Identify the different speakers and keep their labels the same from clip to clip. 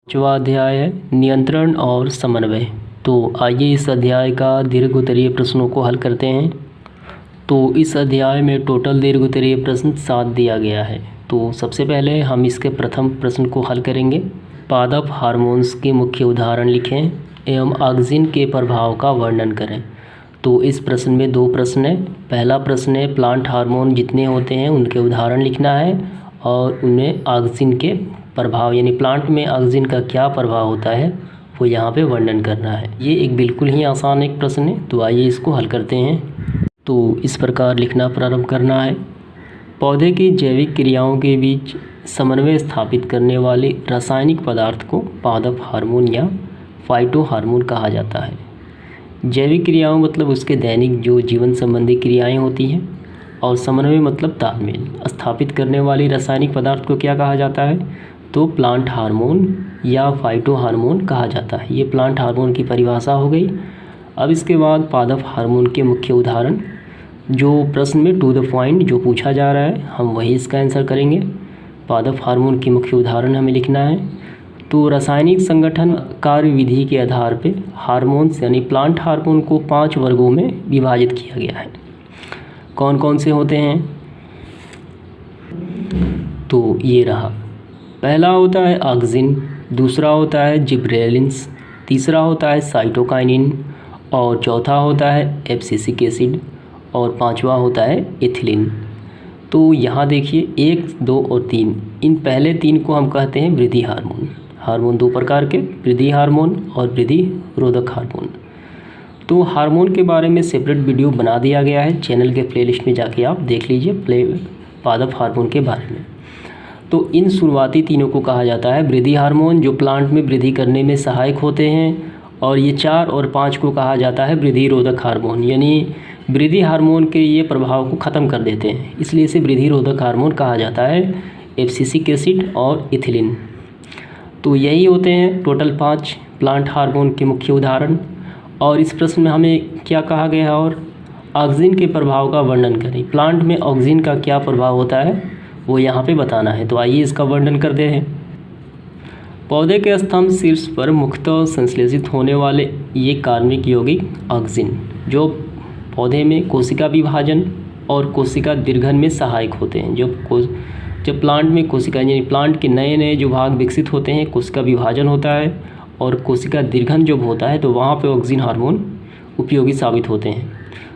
Speaker 1: पांचवा अध्याय है नियंत्रण और समन्वय। तो आइए इस अध्याय का दीर्घ उत्तरीय प्रश्नों को हल करते हैं। तो इस अध्याय में टोटल दीर्घ उत्तरीय प्रश्न 7 दिया गया है। तो सबसे पहले हम इसके प्रथम प्रश्न को हल करेंगे। पादप हार्मोन्स के मुख्य उदाहरण लिखें एवं ऑक्सिन के प्रभाव का वर्णन करें। तो इस प्रश्न में 2 प्रश्न हैं। पहला प्रश्न है प्लांट हार्मोन जितने होते हैं उनके उदाहरण लिखना है और उनमें ऑक्सिन के प्रभाव यानी प्लांट में ऑक्सिन का क्या प्रभाव होता है वो यहाँ पे वर्णन करना है। ये एक बिल्कुल ही आसान एक प्रश्न है। तो आइए इसको हल करते हैं। तो इस प्रकार लिखना प्रारंभ करना है। पौधे की जैविक क्रियाओं के बीच समन्वय स्थापित करने वाले रासायनिक पदार्थ को पादप हार्मोन या फाइटो हार्मोन कहा जाता है। जैविक क्रियाओं मतलब उसके दैनिक जो जीवन संबंधी क्रियाएं होती हैं, और समन्वय मतलब तालमेल स्थापित करने वाली रासायनिक पदार्थ को क्या कहा जाता है, तो प्लांट हार्मोन या फाइटो हार्मोन कहा जाता है। ये प्लांट हार्मोन की परिभाषा हो गई। अब इसके बाद पादप हार्मोन के मुख्य उदाहरण, जो प्रश्न में टू द पॉइंट जो पूछा जा रहा है हम वही इसका आंसर करेंगे। पादप हार्मोन के मुख्य उदाहरण हमें लिखना है। तो रासायनिक संगठन कार्य विधि के आधार पे हार्मोन्स यानी प्लांट हार्मोन को 5 वर्गों में विभाजित किया गया है। कौन कौन से होते हैं, तो ये रहा। पहला होता है ऑक्सिन, दूसरा होता है जिब्रेलिन्स, तीसरा होता है साइटोकाइनिन, और चौथा होता है एब्सिसिक एसिड, और पांचवा होता है एथिलीन। तो यहाँ देखिए 1, 2 और 3, इन पहले 3 को हम कहते हैं वृद्धि हार्मोन। हार्मोन 2 प्रकार के, वृद्धि हार्मोन और वृद्धि रोधक हार्मोन। तो हार्मोन के बारे में सेपरेट वीडियो बना दिया गया है, चैनल के प्लेलिस्ट में जाके आप देख लीजिए पादप हार्मोन के बारे में। तो इन शुरुआती तीनों को कहा जाता है वृद्धि हार्मोन, जो प्लांट में वृद्धि करने में सहायक होते हैं, और ये 4 और 5 को कहा जाता है वृद्धि रोधक हार्मोन, यानी वृद्धि हार्मोन के ये प्रभाव को ख़त्म कर देते हैं, इसलिए इसे वृद्धि रोधक हार्मोन कहा जाता है, एब्सिसिक एसिड और इथिलीन। तो यही होते हैं टोटल 5 प्लांट हार्मोन के मुख्य उदाहरण। और इस प्रश्न में हमें क्या कहा गया है, और ऑक्सिन के प्रभाव का वर्णन करें। प्लांट में ऑक्सिन का क्या प्रभाव होता है वो यहाँ पे बताना है। तो आइए इसका वर्णन करते हैं। पौधे के स्तंभ शीर्ष पर मुख्यतः संश्लेषित होने वाले ये कार्बनिक यौगिक ऑक्सिन, जो पौधे में कोशिका विभाजन और कोशिका दीर्घन में सहायक होते हैं। जब प्लांट में कोशिका यानी प्लांट के नए नए जो भाग विकसित होते हैं, कोशिका विभाजन होता है और कोशिका दीर्घन जब होता है तो वहाँ पे ऑक्सिन हार्मोन उपयोगी साबित होते हैं।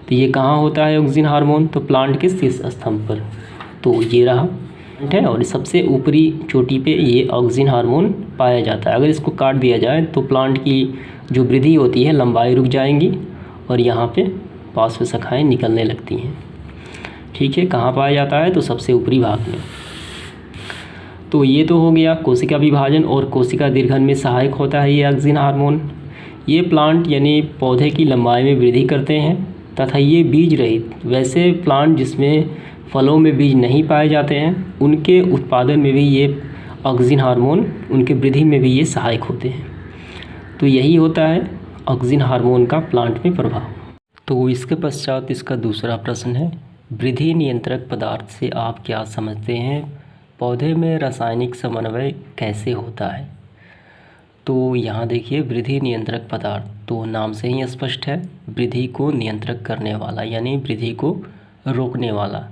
Speaker 1: तो ये कहाँ होता है ऑक्सिन हार्मोन, तो प्लांट के शीर्ष स्तंभ पर। तो ये रहा है, और सबसे ऊपरी चोटी पे ये ऑक्सिन हार्मोन पाया जाता है। अगर इसको काट दिया जाए तो प्लांट की जो वृद्धि होती है लंबाई रुक जाएंगी और यहाँ पे पार्श्व शाखाएँ निकलने लगती हैं। ठीक है, कहाँ पाया जाता है, तो सबसे ऊपरी भाग में। तो ये तो हो गया कोशिका विभाजन और कोशिका दीर्घन में सहायक होता है ये ऑक्सिन हार्मोन। ये प्लांट यानी पौधे की लंबाई में वृद्धि करते हैं तथा ये बीज रहित, वैसे प्लांट जिसमें फलों में बीज नहीं पाए जाते हैं उनके उत्पादन में भी ये ऑक्सिन हार्मोन, उनके वृद्धि में भी ये सहायक होते हैं। तो यही होता है ऑक्सिन हार्मोन का प्लांट में प्रभाव। तो इसके पश्चात इसका दूसरा प्रश्न है वृद्धि नियंत्रक पदार्थ से आप क्या समझते हैं, पौधे में रासायनिक समन्वय कैसे होता है। तो यहाँ देखिए वृद्धि नियंत्रक पदार्थ, तो नाम से ही स्पष्ट है, वृद्धि को नियंत्रित करने वाला यानी वृद्धि को रोकने वाला।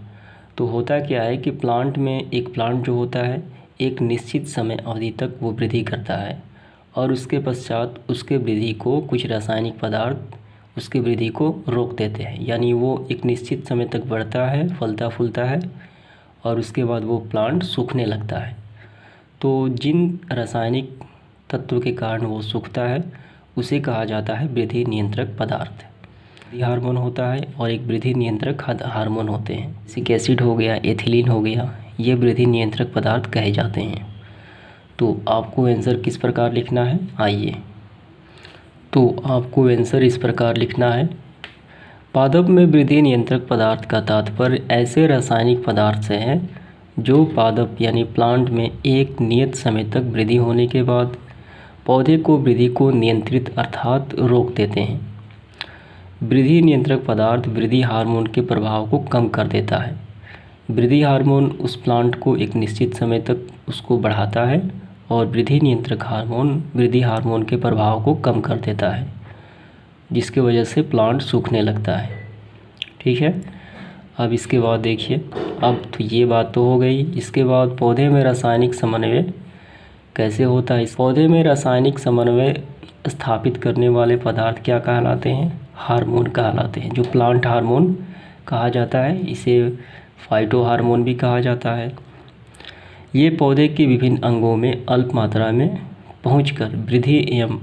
Speaker 1: तो होता क्या है कि प्लांट में एक प्लांट जो होता है एक निश्चित समय अवधि तक वो वृद्धि करता है और उसके पश्चात उसके वृद्धि को कुछ रासायनिक पदार्थ उसके वृद्धि को रोक देते हैं, यानी वो एक निश्चित समय तक बढ़ता है, फलता फूलता है और उसके बाद वो प्लांट सूखने लगता है। तो जिन रासायनिक तत्व के कारण वो सूखता है उसे कहा जाता है वृद्धि नियंत्रक पदार्थ। वृद्धि हार्मोन होता है और एक वृद्धि नियंत्रक हार्मोन होते हैं, एब्सिसिक एसिड हो गया, एथिलीन हो गया, ये वृद्धि नियंत्रक पदार्थ कहे जाते हैं। तो आपको आंसर किस प्रकार लिखना है, आइए। तो आपको आंसर इस प्रकार लिखना है, पादप में वृद्धि नियंत्रक पदार्थ का तात्पर्य ऐसे रासायनिक पदार्थ से है जो पादप यानी प्लांट में एक नियत समय तक वृद्धि होने के बाद पौधे को वृद्धि को नियंत्रित अर्थात रोक देते हैं। वृद्धि नियंत्रक पदार्थ वृद्धि हार्मोन के प्रभाव को कम कर देता है। वृद्धि हार्मोन उस प्लांट को एक निश्चित समय तक उसको बढ़ाता है और वृद्धि नियंत्रक हार्मोन वृद्धि हार्मोन के प्रभाव को कम कर देता है, जिसकी वजह से प्लांट सूखने लगता है। ठीक है, अब इसके बाद देखिए, अब तो ये बात तो हो गई। इसके बाद पौधे में रासायनिक समन्वय कैसे होता है। इस पौधे में रासायनिक समन्वय स्थापित करने वाले पदार्थ क्या कहलाते हैं, हार्मोन कहलाते हैं। जो प्लांट हार्मोन कहा जाता है, इसे फाइटो हार्मोन भी कहा जाता है। ये पौधे के विभिन्न अंगों में अल्प मात्रा में पहुंचकर वृद्धि एवं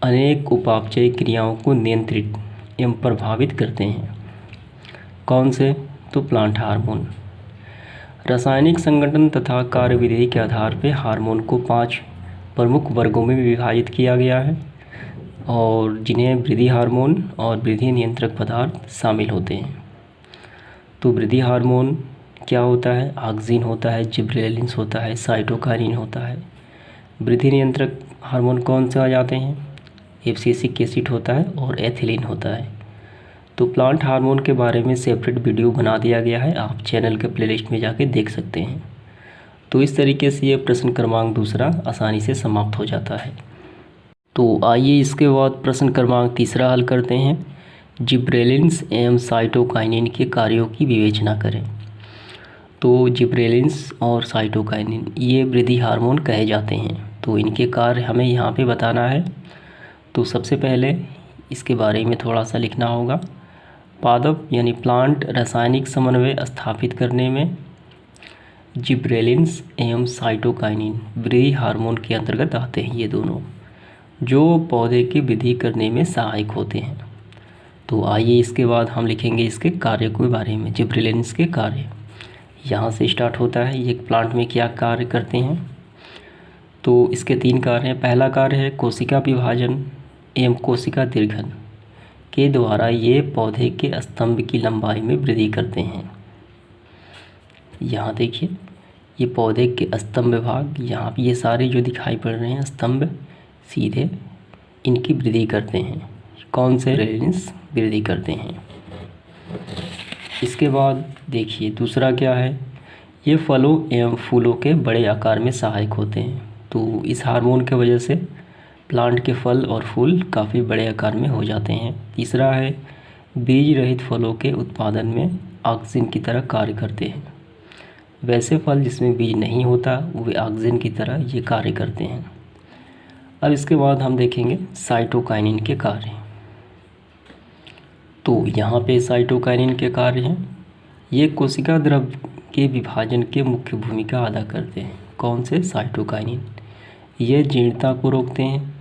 Speaker 1: अनेक उपापचय क्रियाओं को नियंत्रित एवं प्रभावित करते हैं। कौन से, तो प्लांट हार्मोन। रासायनिक संगठन तथा कार्यविधि के आधार पर हार्मोन को 5 प्रमुख वर्गों में विभाजित किया गया है, और जिन्हें वृद्धि हार्मोन और वृद्धि नियंत्रक पदार्थ शामिल होते हैं। तो वृद्धि हार्मोन क्या होता है, ऑक्सिन होता है, जिबरेलिन्स होता है, साइटोकाइनिन होता है। वृद्धि नियंत्रक हार्मोन कौन से आ जाते हैं, एब्सिसिक एसिड होता है और एथिलीन होता है। तो प्लांट हार्मोन के बारे में सेपरेट वीडियो बना दिया गया है, आप चैनल के प्लेलिस्ट में जाके देख सकते हैं। तो इस तरीके से ये प्रश्न क्रमांक 2 आसानी से समाप्त हो जाता है। तो आइए इसके बाद प्रश्न क्रमांक 3 हल करते हैं। जिब्रेलिन्स एवं साइटोकाइनिन के कार्यों की विवेचना करें। तो जिब्रेलिन्स और साइटोकाइनिन ये वृद्धि हार्मोन कहे जाते हैं, तो इनके कार्य हमें यहाँ पे बताना है। तो सबसे पहले इसके बारे में थोड़ा सा लिखना होगा। पादप यानी प्लांट रासायनिक समन्वय स्थापित करने में जिब्रेलिन्स एवं साइटोकाइनिन वृद्धि हार्मोन के अंतर्गत आते हैं, ये दोनों, जो पौधे की वृद्धि करने में सहायक होते हैं। तो आइए इसके बाद हम लिखेंगे इसके कार्य के बारे में। जिब्रेलिन्स के कार्य यहाँ से स्टार्ट होता है, ये प्लांट में क्या कार्य करते हैं। तो इसके 3 कार्य हैं। पहला कार्य है कोशिका विभाजन एवं कोशिका दीर्घन के द्वारा ये पौधे के स्तंभ की लंबाई में वृद्धि करते हैं। यहाँ देखिए, ये पौधे के स्तंभ भाग, यहाँ पे ये सारे जो दिखाई पड़ रहे हैं स्तंभ सीधे इनकी वृद्धि करते हैं। कौन से, जिब्रेलिन्स वृद्धि करते हैं। इसके बाद देखिए दूसरा क्या है, ये फलों एवं फूलों के बड़े आकार में सहायक होते हैं। तो इस हार्मोन की वजह से प्लांट के फल और फूल काफ़ी बड़े आकार में हो जाते हैं। तीसरा है बीज रहित फलों के उत्पादन में ऑक्सिन की तरह कार्य करते हैं। वैसे फल जिसमें बीज नहीं होता वे ऑक्सिन की तरह ये कार्य करते हैं। अब इसके बाद हम देखेंगे साइटोकाइनिन के कार्य। तो यहाँ पे साइटोकाइनिन के कार्य हैं, ये कोशिका द्रव्य के विभाजन के मुख्य भूमिका अदा करते हैं। कौन से, साइटोकाइनिन। ये जीर्णता को रोकते हैं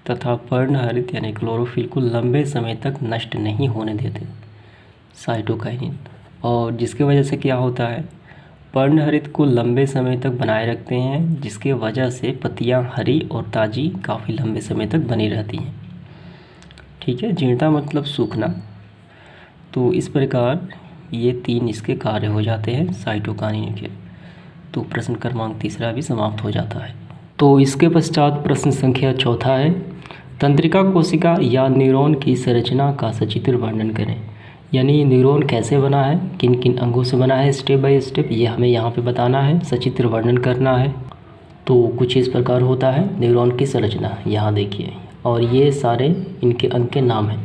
Speaker 1: तथा पर्णहरित यानी क्लोरोफिल को लंबे समय तक नष्ट नहीं होने देते, साइटोकाइनिन। और जिसके वजह से क्या होता है, पर्णहरित को लंबे समय तक बनाए रखते हैं, जिसके वजह से पत्तियां हरी और ताज़ी काफ़ी लंबे समय तक बनी रहती हैं। ठीक है, जीर्णता मतलब सूखना। तो इस प्रकार ये 3 इसके कार्य हो जाते हैं साइटोकाइनिन के। तो प्रश्न क्रमांक 3 भी समाप्त हो जाता है। तो इसके पश्चात प्रश्न संख्या 4 है, तंत्रिका कोशिका या न्यूरॉन की संरचना का सचित्र वर्णन करें। यानी न्यूरॉन कैसे बना है, किन किन अंगों से बना है, स्टेप बाय स्टेप ये हमें यहाँ पे बताना है, सचित्र वर्णन करना है। तो कुछ इस प्रकार होता है न्यूरॉन की संरचना, यहाँ देखिए, और ये सारे इनके अंग के नाम हैं।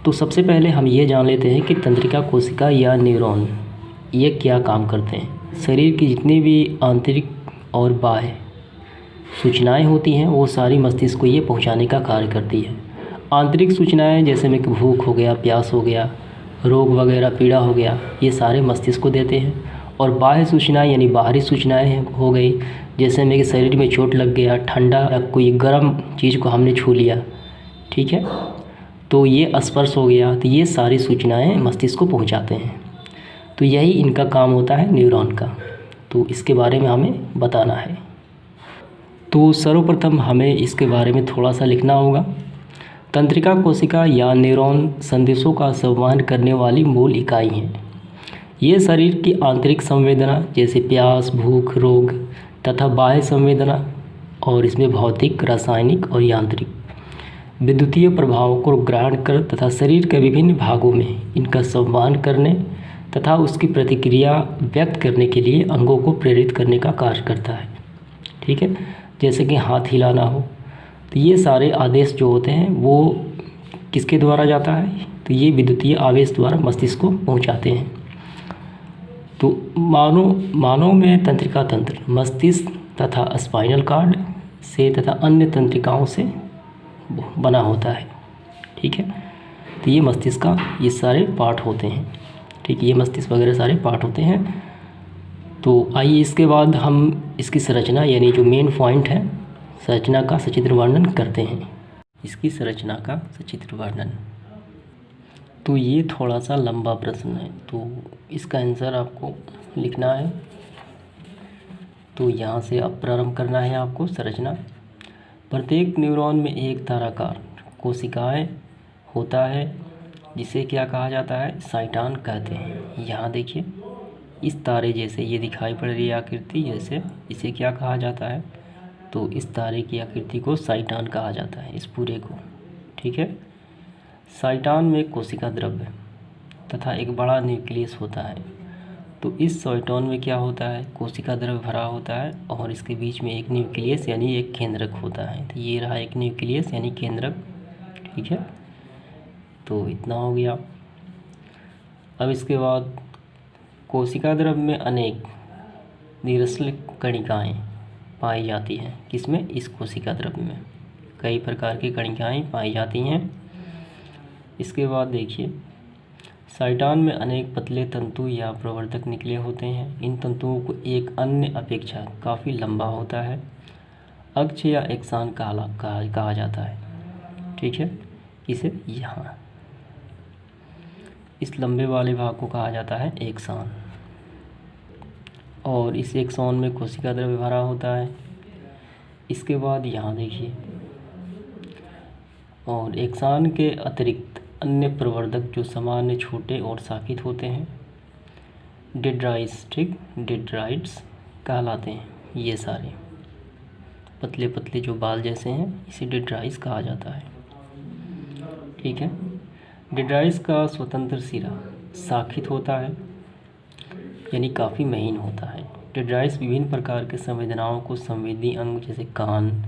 Speaker 1: तो सबसे पहले हम ये जान लेते हैं कि तंत्रिका कोशिका या न्यूरॉन ये क्या काम करते हैं। शरीर की जितनी भी आंतरिक और बाह्य सूचनाएं होती हैं वो सारी मस्तिष्क को ये पहुंचाने का कार्य करती है। आंतरिक सूचनाएं जैसे में कि भूख हो गया, प्यास हो गया, रोग वगैरह, पीड़ा हो गया, ये सारे मस्तिष्क को देते हैं। और बाह्य सूचनाएं यानी बाहरी सूचनाएं हो गई, जैसे में कि शरीर में चोट लग गया, ठंडा या कोई गर्म चीज़ को हमने छू लिया, ठीक है, तो ये स्पर्श हो गया, तो ये सारी सूचनाएं मस्तिष्क को पहुंचाते हैं। तो यही इनका काम होता है न्यूरॉन का। तो इसके बारे में हमें बताना है। तो सर्वप्रथम हमें इसके बारे में थोड़ा सा लिखना होगा। तंत्रिका कोशिका या न्यूरॉन संदेशों का संवहन करने वाली मूल इकाई हैं। ये शरीर की आंतरिक संवेदना जैसे प्यास, भूख, रोग तथा बाह्य संवेदना, और इसमें भौतिक, रासायनिक और यांत्रिक विद्युतीय प्रभावों को ग्रहण कर तथा शरीर के विभिन्न भागों में इनका संवहन करने तथा उसकी प्रतिक्रिया व्यक्त करने के लिए अंगों को प्रेरित करने का कार्य करता है। ठीक है, जैसे कि हाथ हिलाना हो। तो ये सारे आदेश जो होते हैं वो किसके द्वारा जाता है, तो ये विद्युतीय आवेश द्वारा मस्तिष्क को पहुंचाते हैं। तो मानव में तंत्रिका तंत्र मस्तिष्क तथा स्पाइनल कार्ड से तथा अन्य तंत्रिकाओं से बना होता है। ठीक है, तो ये मस्तिष्क का ये सारे पार्ट होते हैं। ठीक है, ये मस्तिष्क वगैरह सारे पार्ट होते हैं। तो आइए इसके बाद हम इसकी संरचना यानी जो मेन पॉइंट है संरचना का सचित्र वर्णन करते हैं। इसकी संरचना का सचित्र वर्णन। तो ये थोड़ा सा लंबा प्रश्न है, तो इसका आंसर आपको लिखना है। तो यहाँ से अब प्रारंभ करना है आपको संरचना। प्रत्येक न्यूरॉन में एक ताराकार कोशिकाएं होता है जिसे क्या कहा जाता है, साइटॉन कहते हैं। यहाँ देखिए इस तारे जैसे ये दिखाई पड़ रही है आकृति जैसे, इसे क्या कहा जाता है, तो इस तारे की आकृति को साइटॉन कहा जाता है, इस पूरे को। ठीक है, साइटॉन में कोशिका द्रव्य तथा एक बड़ा न्यूक्लियस होता है। तो इस साइटॉन में क्या होता है, कोशिका द्रव्य भरा होता है और इसके बीच में एक न्यूक्लियस यानी एक केंद्रक होता है। तो ये रहा एक न्यूक्लियस यानी केंद्रक। ठीक है, तो इतना हो गया। अब इसके बाद कोशिका द्रव्य में अनेक निरसल कणिकाएँ पाई जाती हैं। किसमें, इस कोशिका द्रव्य में कई प्रकार की कणिकाएँ पाई जाती हैं। इसके बाद देखिए साइटॉन में अनेक पतले तंतु या प्रवर्धक निकले होते हैं। इन तंतुओं को एक अन्य अपेक्षा काफ़ी लंबा होता है अक्ष या एक्सान कहा जाता है। ठीक है, इसे यहाँ इस लंबे वाले भाग को कहा जाता है एक्सान, और इस एक्सान में कोशिका द्रव्य भरा होता है। इसके बाद यहाँ देखिए, और एक्सान के अतिरिक्त अन्य प्रवर्धक जो सामान्य छोटे और शाखित होते हैं डेंड्राइट्स कहलाते हैं। ये सारे पतले पतले जो बाल जैसे हैं इसे डेंड्राइट्स कहा जाता है। ठीक है, डेंड्राइट्स का स्वतंत्र सिरा शाखित होता है यानी काफ़ी महीन होता है। डेंड्राइट्स विभिन्न प्रकार के संवेदनाओं को संवेदी अंग जैसे कान,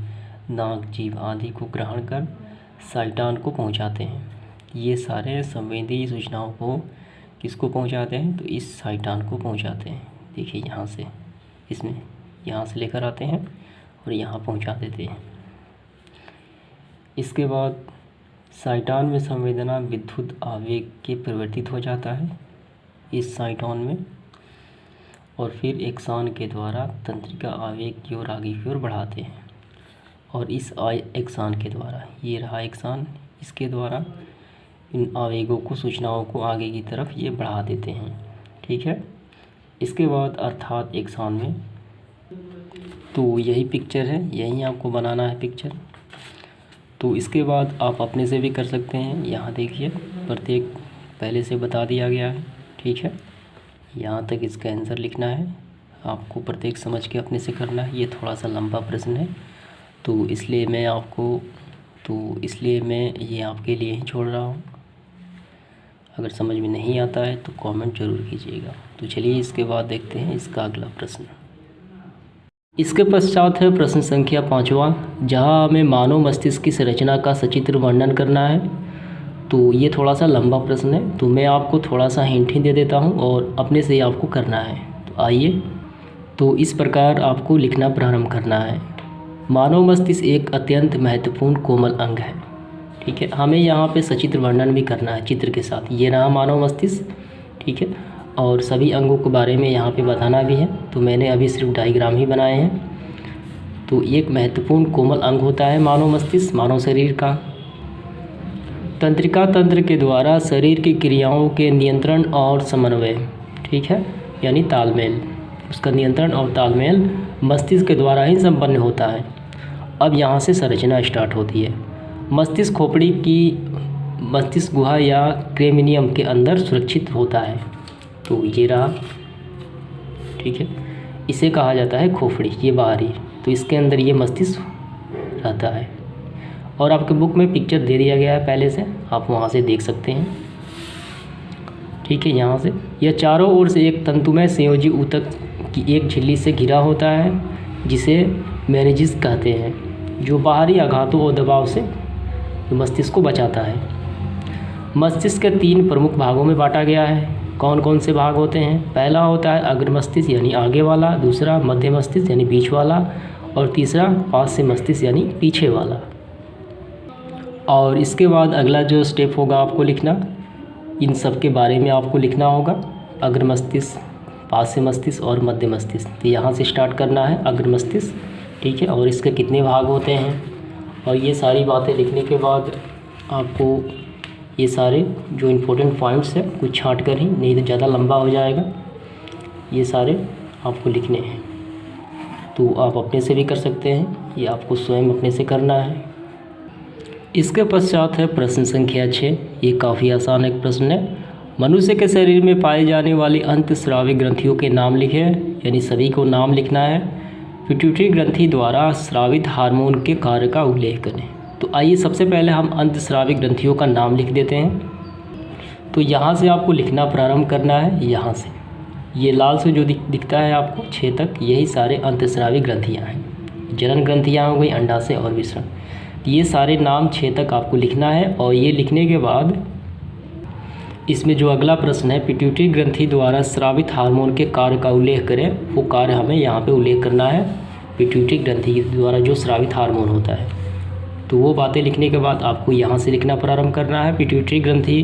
Speaker 1: नाक, जीभ आदि को ग्रहण कर साइटॉन को पहुंचाते हैं। ये सारे संवेदी सूचनाओं को किसको पहुंचाते हैं, तो इस साइटॉन को पहुंचाते हैं। देखिए यहाँ से इसमें यहाँ से लेकर आते हैं और यहाँ पहुंचा देते हैं। इसके बाद साइटॉन में संवेदना विद्युत आवेग के परिवर्तित हो जाता है इस साइटॉन में, और फिर एक्सान के द्वारा तंत्रिका आवेग की ओर आगे की ओर बढ़ाते हैं। और इस एक्सान के द्वारा, ये रहा एक्सान, इसके द्वारा इन आवेगों को सूचनाओं को आगे की तरफ ये बढ़ा देते हैं। ठीक है, इसके बाद अर्थात एक्सान में, तो यही पिक्चर है, यही आपको बनाना है पिक्चर। तो इसके बाद आप अपने से भी कर सकते हैं। यहाँ देखिए प्रत्येक पहले से बता दिया गया है। ठीक है, यहाँ तक इसका आंसर लिखना है आपको, प्रत्येक समझ के अपने से करना है। ये थोड़ा सा लंबा प्रश्न है तो इसलिए मैं ये आपके लिए ही छोड़ रहा हूँ। अगर समझ में नहीं आता है तो कमेंट जरूर कीजिएगा। तो चलिए इसके बाद देखते हैं इसका अगला प्रश्न। इसके पश्चात है प्रश्न संख्या 5वां, जहाँ हमें मानव मस्तिष्क की संरचना का सचित्र वर्णन करना है। तो ये थोड़ा सा लंबा प्रश्न है तो मैं आपको थोड़ा सा हिंट ही दे देता हूँ और अपने से ही आपको करना है। तो आइए, तो इस प्रकार आपको लिखना प्रारंभ करना है। मानव मस्तिष्क एक अत्यंत महत्वपूर्ण कोमल अंग है। ठीक है, हमें यहाँ पे सचित्र वर्णन भी करना है चित्र के साथ। ये रहा मानव मस्तिष्क। ठीक है, और सभी अंगों के बारे में यहाँ पे बताना भी है, तो मैंने अभी सिर्फ डायग्राम ही बनाए हैं। तो एक महत्वपूर्ण कोमल अंग होता है मानव मस्तिष्क मानव शरीर का। तंत्रिका तंत्र के द्वारा शरीर की क्रियाओं के नियंत्रण और समन्वय, ठीक है, यानी तालमेल, उसका नियंत्रण और तालमेल मस्तिष्क के द्वारा ही संपन्न होता है। अब यहाँ से संरचना स्टार्ट होती है। मस्तिष्क खोपड़ी की मस्तिष्क गुहा या क्रेमिनियम के अंदर सुरक्षित होता है। तो ये रहा। ठीक है, इसे कहा जाता है खोपड़ी, ये बाहरी। तो इसके अंदर ये मस्तिष्क रहता है और आपके बुक में पिक्चर दे दिया गया है पहले से, आप वहाँ से देख सकते हैं। ठीक है, यहाँ से यह चारों ओर से एक तंतुमय संयोजी ऊतक की एक झिल्ली से घिरा होता है। जिसे मेनिंजिस कहते हैं, जो बाहरी आघातों और दबाव से मस्तिष्क को बचाता है। मस्तिष्क के 3 प्रमुख भागों में बांटा गया है। कौन कौन से भाग होते हैं? पहला होता है अग्र मस्तिष्क यानी आगे वाला, दूसरा मध्य मस्तिष्क यानी बीच वाला, और तीसरा पार्श्व मस्तिष्क यानी पीछे वाला। और इसके बाद अगला जो स्टेप होगा आपको लिखना, इन सब के बारे में आपको लिखना होगा, अग्र मस्तिष्क, पार्श्व मस्तिष्क और मध्य मस्तिष्क। तो यहाँ से स्टार्ट करना है अग्र मस्तिष्क, ठीक है, और इसके कितने भाग होते हैं, और ये सारी बातें लिखने के बाद आपको ये सारे जो इम्पोर्टेंट पॉइंट्स हैं कुछ छांट कर ही, नहीं तो ज़्यादा लंबा हो जाएगा, ये सारे आपको लिखने हैं। तो आप अपने से भी कर सकते हैं, ये आपको स्वयं अपने से करना है। इसके पश्चात है प्रश्न संख्या 6। ये काफ़ी आसान एक प्रश्न है। मनुष्य के शरीर में पाई जाने वाली अंतःस्रावी ग्रंथियों के नाम लिखें, यानी सभी को नाम लिखना है। पिट्यूटरी ग्रंथि द्वारा स्रावित हार्मोन के कार्य का उल्लेख करें। तो आइए सबसे पहले हम अंतःस्रावी ग्रंथियों का नाम लिख देते हैं। तो यहाँ से आपको लिखना प्रारंभ करना है, यहाँ से ये लाल से जो दिखता है आपको 6 तक, यही सारे अंतःस्रावी ग्रंथियाँ हैं। जनन ग्रंथियाँ हो गई, अंडाशय और वृषण, ये सारे नाम 6 तक आपको लिखना है। और ये लिखने के बाद इसमें जो अगला प्रश्न है, पिट्यूटरी ग्रंथि द्वारा स्रावित हार्मोन के कार्य का उल्लेख करें, वो कार्य हमें यहाँ पे उल्लेख करना है, पिट्यूटरी ग्रंथि द्वारा जो स्रावित हार्मोन होता है। तो वो बातें लिखने के बाद आपको यहाँ से लिखना प्रारंभ करना है। पिट्यूटरी ग्रंथि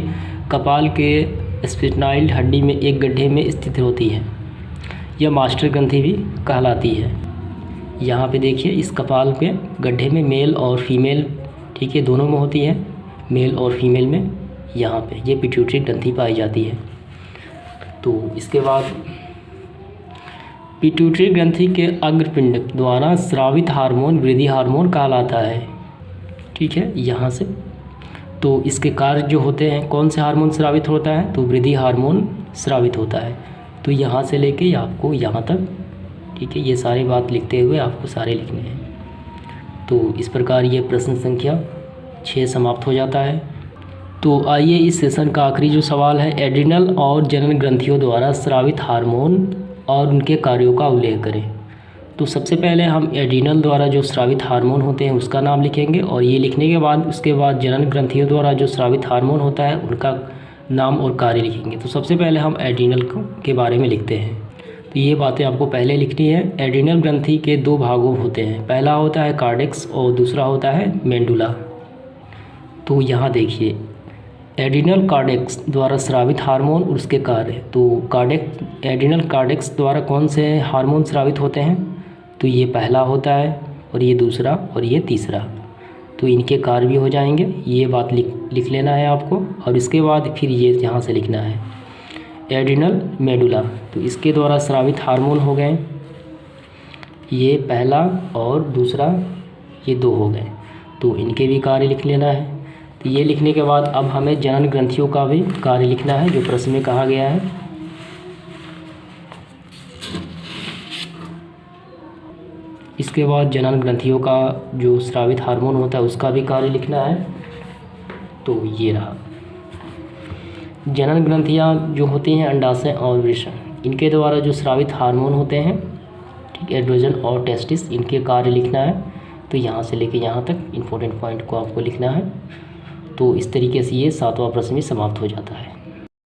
Speaker 1: कपाल के स्फिनाइल हड्डी में एक गड्ढे में स्थित होती है, यह मास्टर ग्रंथि भी कहलाती है। यहाँ पे देखिए इस कपाल के गड्ढे में मेल और फीमेल, ठीक है, दोनों में होती है, मेल और फीमेल में यहाँ पे ये पिट्यूटरी ग्रंथि पाई जाती है। तो इसके बाद पिट्यूटरी ग्रंथि के अग्रपिंड द्वारा स्रावित हार्मोन वृद्धि हार्मोन कहलाता है, ठीक है, यहाँ से। तो इसके कार्य जो होते हैं, कौन से हार्मोन स्रावित होता है, तो वृद्धि हार्मोन स्रावित होता है। तो यहाँ से लेके आपको यहाँ तक, ठीक है, ये सारी बात लिखते हुए आपको सारे लिखने हैं। तो इस प्रकार ये प्रश्न संख्या 6 समाप्त हो जाता है। तो आइए इस सेशन का आखिरी जो सवाल है, एड्रिनल और जनन ग्रंथियों द्वारा स्रावित हार्मोन और उनके कार्यों का उल्लेख करें। तो सबसे पहले हम एड्रिनल द्वारा जो स्रावित हार्मोन होते हैं उसका नाम लिखेंगे, और ये लिखने के बाद उसके बाद जनन ग्रंथियों द्वारा जो स्रावित हार्मोन होता है उनका नाम और कार्य लिखेंगे। तो सबसे पहले हम एड्रिनल के बारे में लिखते हैं। तो ये बातें आपको पहले लिखनी है। एड्रिनल ग्रंथि के 2 भागों होते हैं, पहला होता है कार्डेक्स और दूसरा होता है मेंडुला। तो यहाँ देखिए एड्रिनल कार्डेक्स द्वारा स्रावित हार्मोन और उसके कार्य। तो एड्रिनल कार्डेक्स द्वारा कौन से हार्मोन स्रावित होते हैं, तो ये पहला होता है, और ये दूसरा, और ये तीसरा। तो इनके कार्य भी हो जाएंगे, ये बात लिख लेना है आपको। और इसके बाद फिर ये यहाँ से लिखना है एड्रिनल मेडुला। तो इसके द्वारा स्रावित हार्मोन हो गए, ये पहला और दूसरा, ये 2 हो गए, तो इनके भी कार्य लिख लेना है। तो ये लिखने के बाद अब हमें जनन ग्रंथियों का भी कार्य लिखना है, जो प्रश्न में कहा गया है। इसके बाद जनन ग्रंथियों का जो स्रावित हार्मोन होता है उसका भी कार्य लिखना है। तो ये रहा, जनन ग्रंथियाँ जो होती हैं अंडाशय और वृषण, इनके द्वारा जो स्रावित हार्मोन होते हैं, ठीक, एड्रोजन और टेस्टिस, इनके कार्य लिखना है। तो यहाँ से लेके यहाँ तक इम्पोर्टेंट पॉइंट को आपको लिखना है। तो इस तरीके से ये 7वां प्रश्न भी समाप्त हो जाता है।